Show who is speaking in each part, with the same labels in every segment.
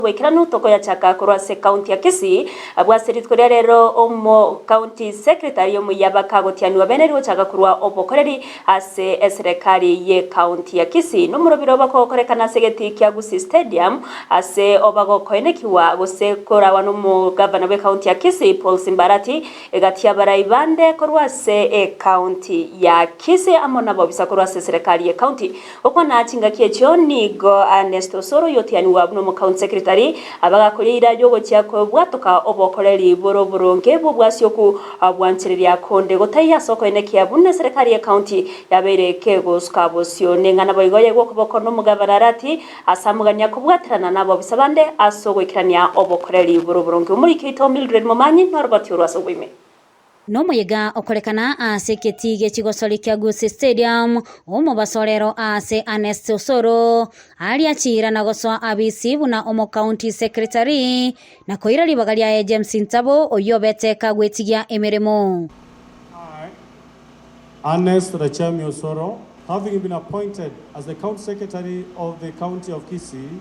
Speaker 1: Wekiranu toko ya chaka kurwase Kaunti ya Kisii abwasiritwe rero omo County Secretary yo muyabaka gotianwa beneri chaka kurwa obokoreri ase serikali ye County ya Kisii no murobiro bakokorekana segeti kya Gusii Stadium ase obago koenekiwa gose kora wano mu Gavana we County ya Kisii Paul Simbarati egatia baraibande kurwase County ya Kisii amona bobisa kurwase serikali ye County okona chinga kiecho nigo Ernesto Soro yotianwa no mu County Secretary abagakurira jogo cyako bwatoka obokoreri boroboronge bwasyoku abwanchereria konde gotaya soko enekia bunne serikali ya County yabereke goska bosyo nengana boyigoye gokoboko no mugabana rati asamuganya kubwaterana nabo bisabande asogwekirania obokoreri boroboronge muri kito Mildred Momanyi Norbert Urwasogwime no muyega okorekana ase ketige chigosoli kya Gusii Stadium omo basolero ase Ernesto Soro ali achira na goswa abisi buna omo County Secretary na koira libagalia James Ntabo oyobete kagwetigia emeremo.
Speaker 2: Ernesto Soro, having been appointed as the County Secretary of the County of Kisii,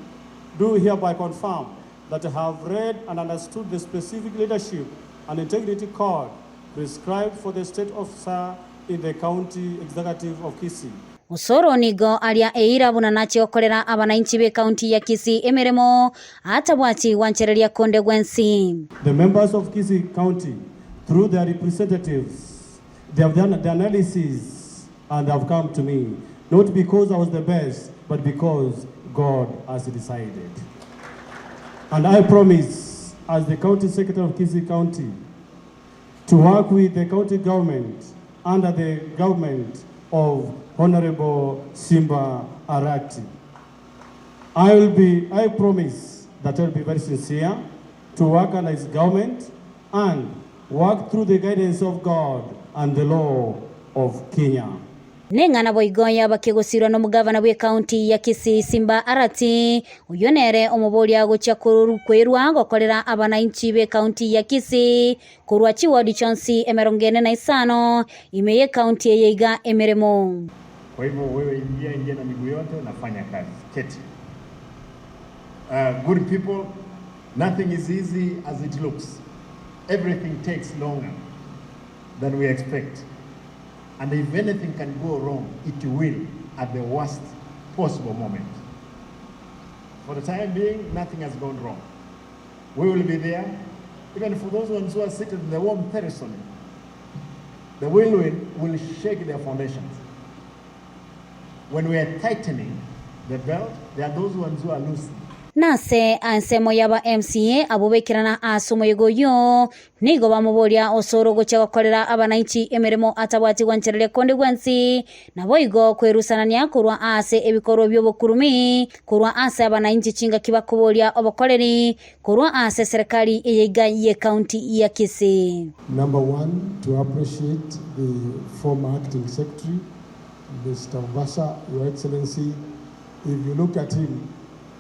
Speaker 2: do hereby confirm that I have read and understood the specific leadership and integrity code prescribed for the state officer in the County Executive of Kisii.
Speaker 1: Osoro nigo alia eira bunanachi okorera abananchi be County ya Kisii emeremo atabwati wanchereria konde gwensi.
Speaker 2: The members of Kisii County, through their representatives, they have done the analysis and have come to me, not because I was the best, but because God has decided. And I promise, as the County Secretary of Kisii County, to work with the county government under the government of Honorable Simba Arati. I promise that I will be very sincere to work under his government and work through the guidance of God and the law of Kenya.
Speaker 1: Nengana boigoya bakegosirwa no mugavana we County ya Kisii Simba Arati uyonere omubolia gocha kwerwa gokorera abananchi be County ya Kisii kurwa chiwadi chonsi emerongene na isano imeye County yeiga emeremo.
Speaker 3: Kwa hivyo wewe ingia na miguu yote unafanya kazi keti. Good people, nothing is easy as it looks. Everything takes longer than we expect. And if anything can go wrong, it will at the worst possible moment. For the time being, nothing has gone wrong. We will be there, even for those ones who are seated in the warm territory. The whirlwind will shake their foundations. When we are tightening the belt, there are those ones who are loosening.
Speaker 1: Nase ansemo yaba MCA abubekirana asumo yegoyo nigo bamubolia Osoro gocha bakorera abananchi emeremo atabwati wancherere konde gwansi naboigo kwerusanania kurwa ase ebikoro byobokurumi kurwa ase abananchi chinga kibakubolia obokoreri kurwa ase serikali eyega ye County ya Kisii.
Speaker 4: Number one, to appreciate the former acting secretary, Mr. Vasa, Your Excellency. If you look at him,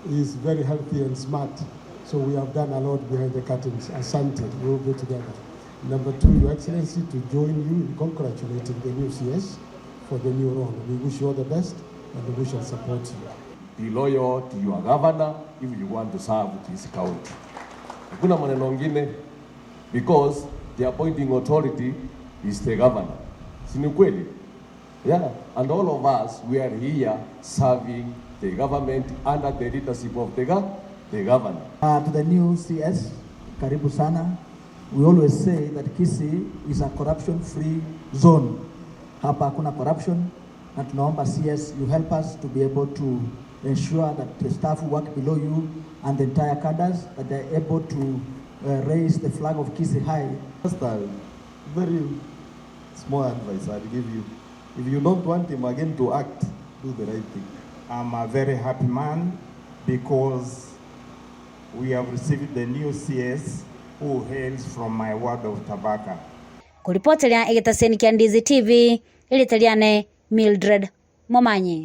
Speaker 4: he is very healthy and smart. So we have done a lot behind the curtains. Asante, we will go together. Number two, Your Excellency, to join you in congratulating the new CS for the new role. We wish you all the best and we shall support you.
Speaker 5: Be loyal to your governor if you want to serve this county. Hakuna maneno mengine, because the appointing authority is the governor. Si ni kweli? Yeah, and all of us, we are here serving the government under the leadership of the governor.
Speaker 6: To the new CS, karibu sana. We always say that Kisii is a corruption-free zone. Hapa hakuna corruption, na tunaomba CS, you help us to be able to ensure that the staff who work below you and the entire cadres, that they're able to raise the flag of Kisii high.
Speaker 7: Just a very small advice I'll give you. If you don't want him again to act, do the right thing.
Speaker 3: I'm a very happy man because we have received the new CS who hails from my ward of Tabaka.
Speaker 1: Kuripotelea egetaseni kya Ndizi TV, ilitaliane Mildred Momanyi.